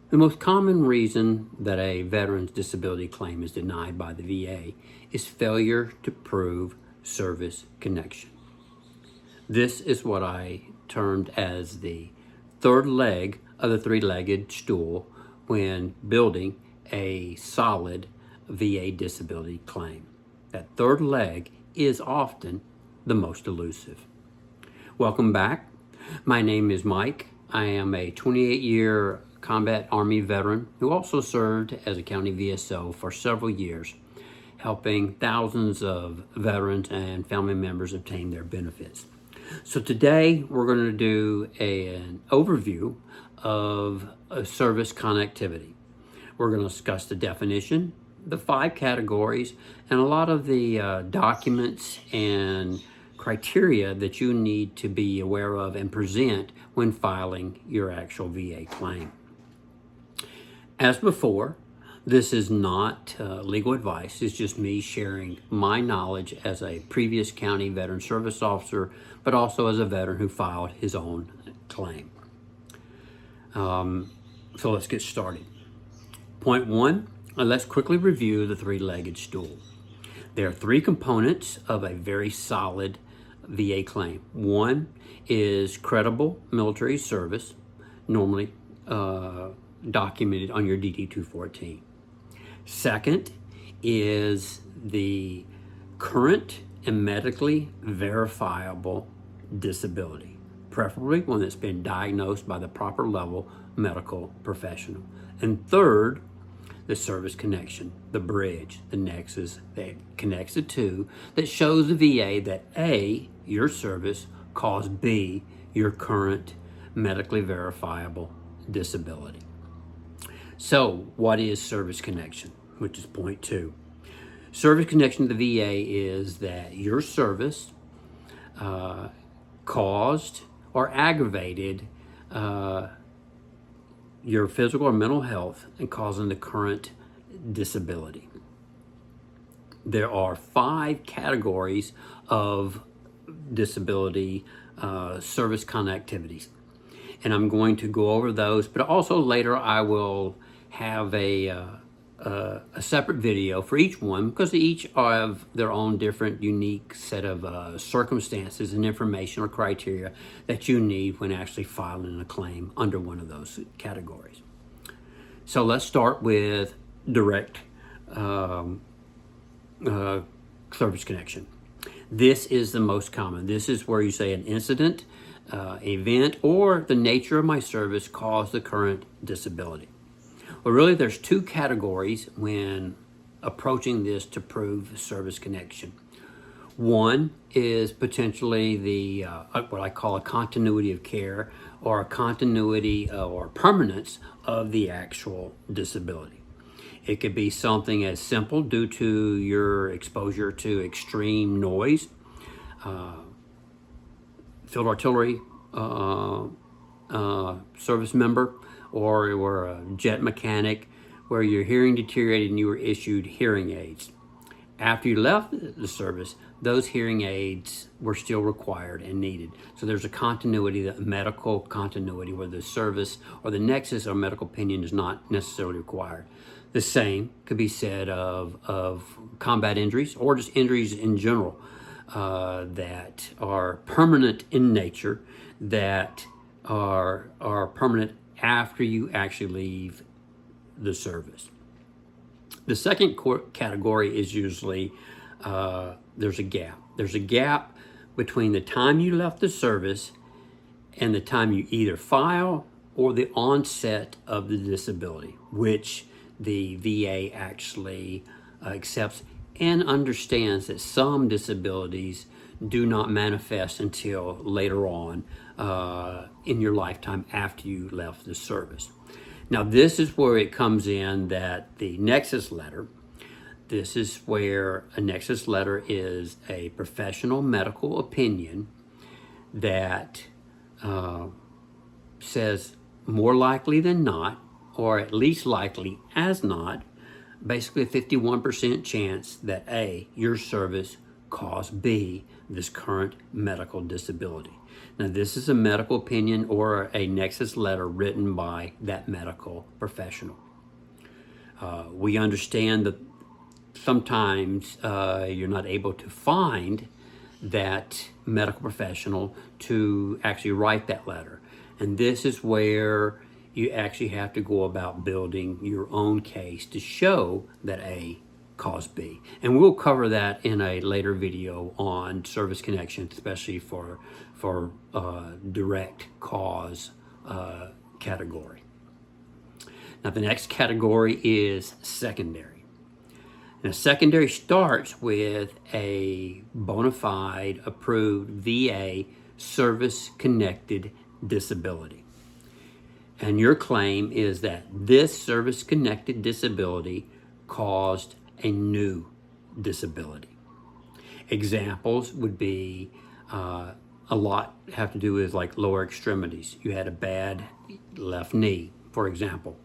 The most common reason that a veteran's disability claim is denied by the VA is failure to prove service connection. This is what I termed as the third leg of the three-legged stool when building a solid VA disability claim. That third leg is often the most elusive. Welcome back. My name is Mike. I am a 28-year combat Army veteran who also served as a county VSO for several years, helping thousands of veterans and family members obtain their benefits. So today we're going to do an overview of service connectivity. We're going to discuss the definition, the 5 categories, and a lot of the documents and criteria that you need to be aware of and present when filing your actual VA claim. As before, this is not legal advice. It's just me sharing my knowledge as a previous county veteran service officer, but also as a veteran who filed his own claim. So let's get started. Point 1, let's quickly review the three-legged stool. There are 3 components of a very solid VA claim. 1 is credible military service, normally documented on your DD-214. Second is the current and medically verifiable disability, preferably one that's been diagnosed by the proper level medical professional. And third, the service connection, the bridge, the nexus that connects the two, that shows the VA that A, your service, caused B, your current medically verifiable disability. So what is service connection, which is point 2? Service connection to the VA is that your service caused or aggravated your physical or mental health and causing the current disability. There are 5 categories of disability service connectivities, and I'm going to go over those, but also later I will have a separate video for each one, because they each have their own different unique set of circumstances and information or criteria that you need when actually filing a claim under one of those categories. So let's start with direct service connection. This is the most common. This is where you say an incident, event, or the nature of my service caused the current disability. Well, really, there's 2 categories when approaching this to prove service connection. One is potentially the what I call a continuity of care, or a continuity or permanence of the actual disability. It could be something as simple due to your exposure to extreme noise, field artillery service member, or you were a jet mechanic where your hearing deteriorated and you were issued hearing aids. After you left the service, those hearing aids were still required and needed. So there's a continuity, the medical continuity, where the service or the nexus or medical opinion is not necessarily required. The same could be said of combat injuries or just injuries in general that are permanent in nature, that are permanent after you actually leave the service. The second category is usually there's a gap. There's a gap between the time you left the service and the time you either file or the onset of the disability, which the VA actually accepts and understands that some disabilities do not manifest until later on in your lifetime after you left the service. Now, this is where it comes in that the nexus letter, this is where a nexus letter is a professional medical opinion that says more likely than not, or at least likely as not, basically a 51% chance that A, your service caused B, this current medical disability. Now, this is a medical opinion or a nexus letter written by that medical professional. We understand that sometimes you're not able to find that medical professional to actually write that letter. And this is where you actually have to go about building your own case to show that A caused B. And we'll cover that in a later video on service connection, especially for direct cause category. Now, the next category is secondary. Now, secondary starts with a bona fide approved VA service-connected disability. And your claim is that this service-connected disability caused a new disability. Examples would be a lot have to do with like lower extremities. You had a bad left knee, for example.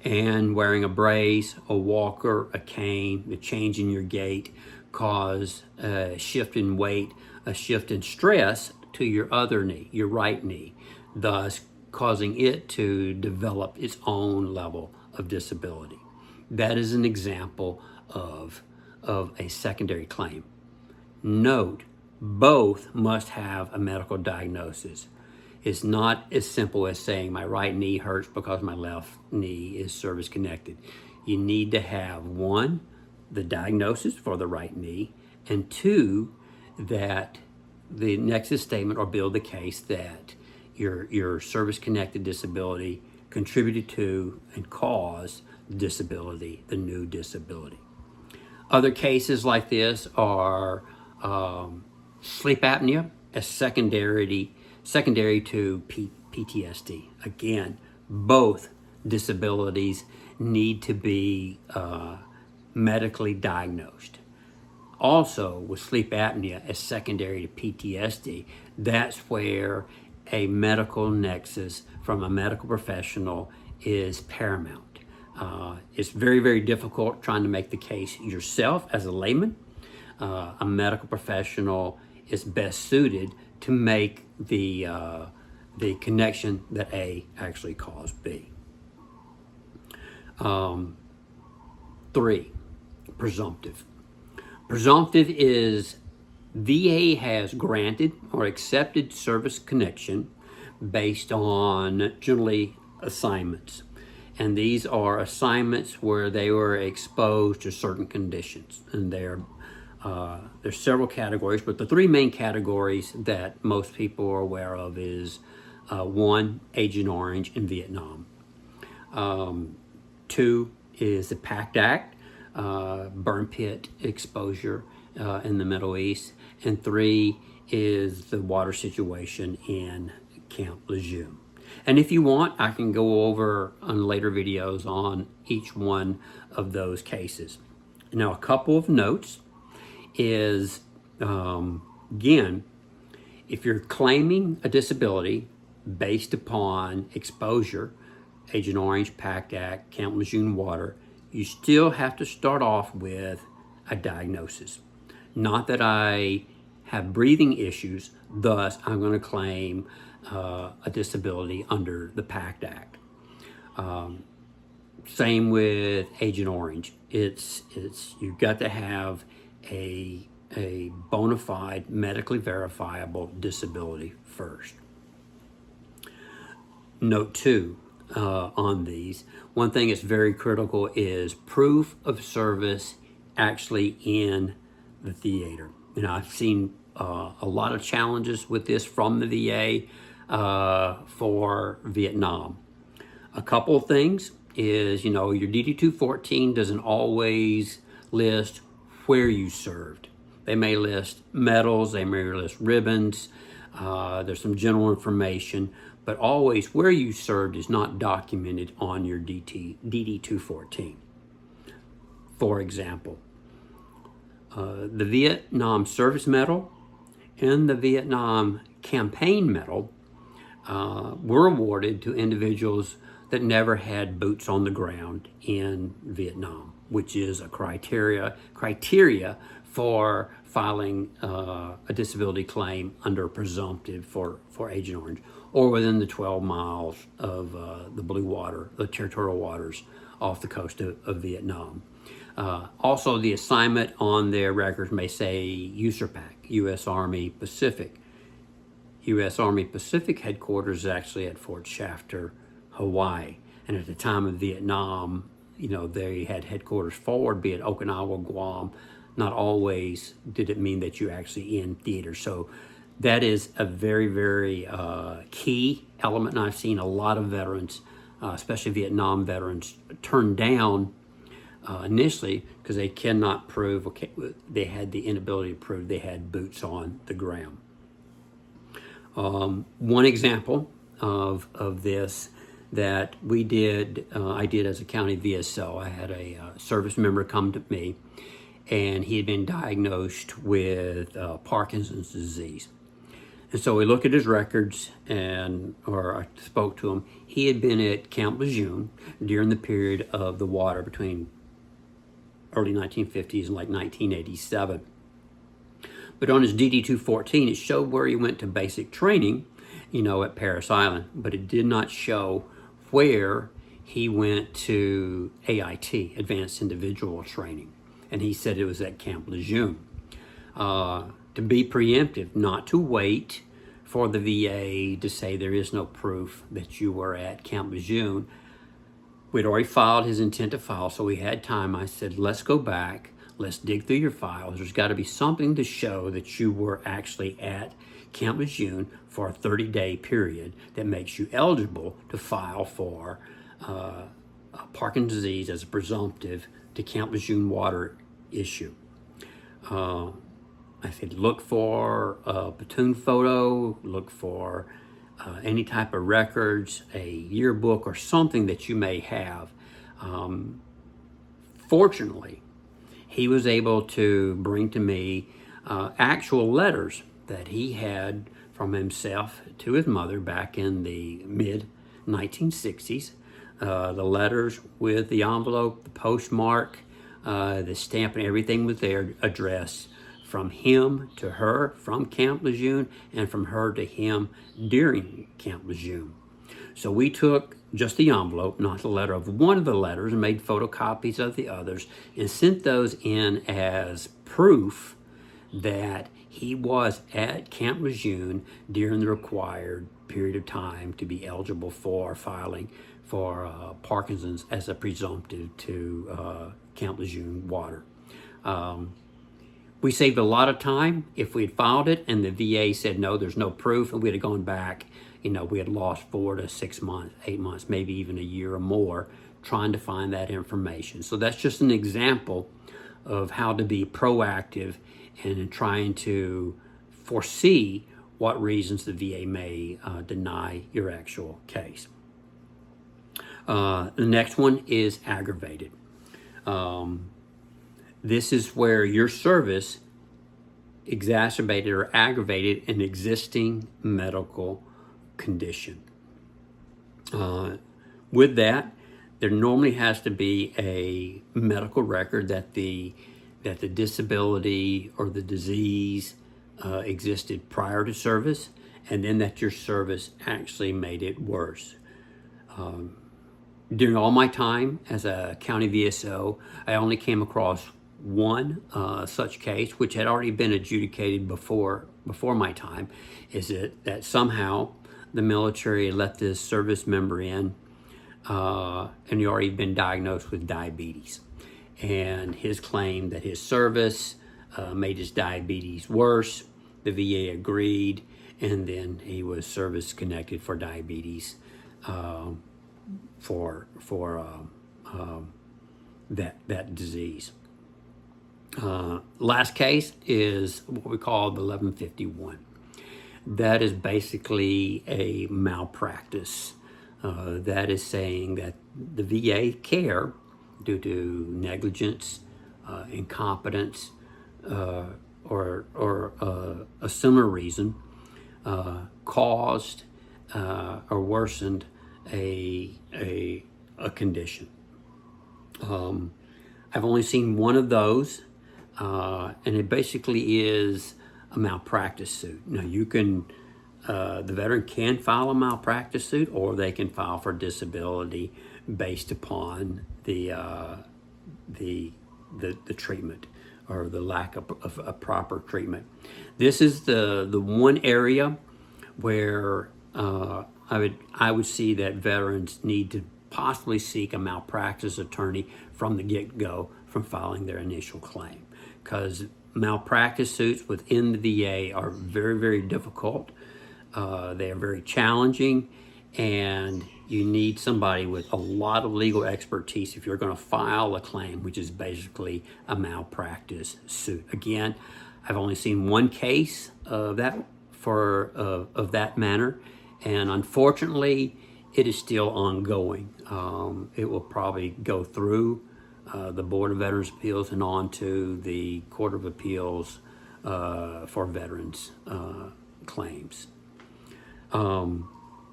And wearing a brace, a walker, a cane, the change in your gait cause a shift in weight, a shift in stress to your other knee, your right knee, thus causing it to develop its own level of disability. That is an example of a secondary claim. Note, both must have a medical diagnosis. It's not as simple as saying my right knee hurts because my left knee is service connected. You need to have one, the diagnosis for the right knee, and two, that the nexus statement or build the case that your service connected disability contributed to and caused the disability, the new disability. Other cases like this are sleep apnea as secondary to PTSD. Again, both disabilities need to be medically diagnosed. Also, with sleep apnea as secondary to PTSD, that's where a medical nexus from a medical professional is paramount. It's very, very difficult trying to make the case yourself as a layman. A medical professional is best suited to make the connection that A actually caused B. 3, presumptive. Presumptive is VA has granted or accepted service connection based on generally assignments. And these are assignments where they were exposed to certain conditions. And there's several categories, but the 3 main categories that most people are aware of is 1, Agent Orange in Vietnam. 2 is the PACT Act, burn pit exposure in the Middle East. And 3 is the water situation in Camp Lejeune. And if you want, I can go over on later videos on each one of those cases. Now, a couple of notes is, again, if you're claiming a disability based upon exposure, Agent Orange, PACT Act, Camp Lejeune water, you still have to start off with a diagnosis. Not that I have breathing issues, thus I'm going to claim a disability under the PACT Act. Same with Agent Orange. It's you've got to have a bona fide, medically verifiable disability first. Note 2 on these. One thing that's very critical is proof of service actually in the theater. You know, I've seen a lot of challenges with this from the VA for Vietnam. A couple of things is, you know, your DD-214 doesn't always list where you served. They may list medals, they may list ribbons, there's some general information, but always where you served is not documented on your DD-214. For example, the Vietnam Service Medal and the Vietnam Campaign Medal were awarded to individuals that never had boots on the ground in Vietnam. which is a criteria for filing a disability claim under presumptive for Agent Orange, or within the 12 miles of the blue water, the territorial waters off the coast of Vietnam. Also, the assignment on their records may say USARPAC, U.S. Army Pacific. U.S. Army Pacific headquarters is actually at Fort Shafter, Hawaii. And at the time of Vietnam, they had headquarters forward, be it Okinawa, Guam. Not always did it mean that you actually in theater. So that is a very, very key element. And I've seen a lot of veterans, especially Vietnam veterans, turn down initially because they cannot prove, they had the inability to prove they had boots on the ground. One example of this that we did, I did as a county VSO. I had a service member come to me, and he had been diagnosed with Parkinson's disease. And so we looked at his records, or I spoke to him. He had been at Camp Lejeune during the period of the water between early 1950s and like 1987. But on his DD-214, it showed where he went to basic training, at Parris Island, but it did not show where he went to AIT, Advanced Individual Training. And he said it was at Camp Lejeune. To be preemptive, not to wait for the VA to say there is no proof that you were at Camp Lejeune. We'd already filed his intent to file, so we had time. I said, let's go back. Let's dig through your files. There's got to be something to show that you were actually at Camp Lejeune for a 30-day period that makes you eligible to file for Parkinson's disease as a presumptive to Camp Lejeune water issue. I said, look for a platoon photo, look for any type of records, a yearbook, or something that you may have. Fortunately, he was able to bring to me actual letters that he had from himself to his mother back in the mid-1960s. The letters with the envelope, the postmark, the stamp, and everything was there, addressed from him to her, from Camp Lejeune, and from her to him during Camp Lejeune. So we took just the envelope, not the letter, of one of the letters, and made photocopies of the others and sent those in as proof that he was at Camp Lejeune during the required period of time to be eligible for filing for Parkinson's as a presumptive to Camp Lejeune water. We saved a lot of time. If we had filed it and the VA said, no, there's no proof, and we'd have gone back, we had lost 4 to 6 months, 8 months, maybe even a year or more trying to find that information. So that's just an example of how to be proactive and in trying to foresee what reasons the VA may deny your actual case. The next one is aggravated. This is where your service exacerbated or aggravated an existing medical condition. With that, there normally has to be a medical record that the disability or the disease existed prior to service, and then that your service actually made it worse. During all my time as a county VSO, I only came across one such case, which had already been adjudicated before my time, is that somehow the military let this service member in, and he already been diagnosed with diabetes. And his claim that his service made his diabetes worse, the VA agreed, and then he was service connected for diabetes for that disease. Last case is what we call the 1151. That is basically a malpractice. That is saying that the VA care, due to negligence, incompetence, or a similar reason, caused or worsened a condition. I've only seen one of those, and it basically is a malpractice suit. Now you can, the veteran can file a malpractice suit, or they can file for disability based upon the treatment or the lack of a proper treatment. This is the one area where I would see that veterans need to possibly seek a malpractice attorney from the get-go from filing their initial claim, because malpractice suits within the VA are very, very difficult. They are very challenging, and you need somebody with a lot of legal expertise if you're going to file a claim, which is basically a malpractice suit. Again, I've only seen one case of that of that manner, and unfortunately, it is still ongoing. It will probably go through the Board of Veterans Appeals and on to the Court of Appeals for veterans claims.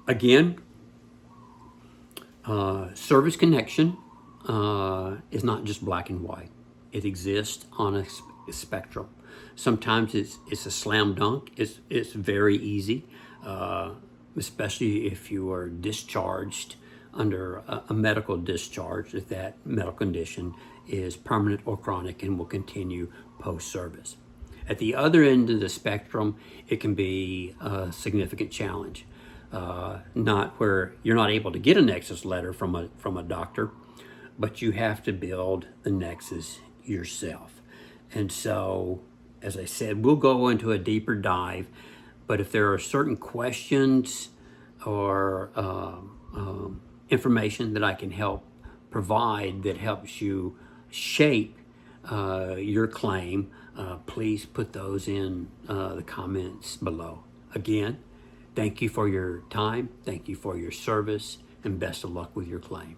Again, service connection is not just black and white. It exists on a spectrum. Sometimes it's a slam dunk. It's very easy, especially if you are discharged under a medical discharge, if that medical condition is permanent or chronic and will continue post-service. At the other end of the spectrum, it can be a significant challenge. Not where you're not able to get a nexus letter from a doctor, but you have to build the nexus yourself. And so, as I said, we'll go into a deeper dive, but if there are certain questions or information that I can help provide that helps you shape your claim, please put those in the comments below. Again, thank you for your time, thank you for your service, and best of luck with your claim.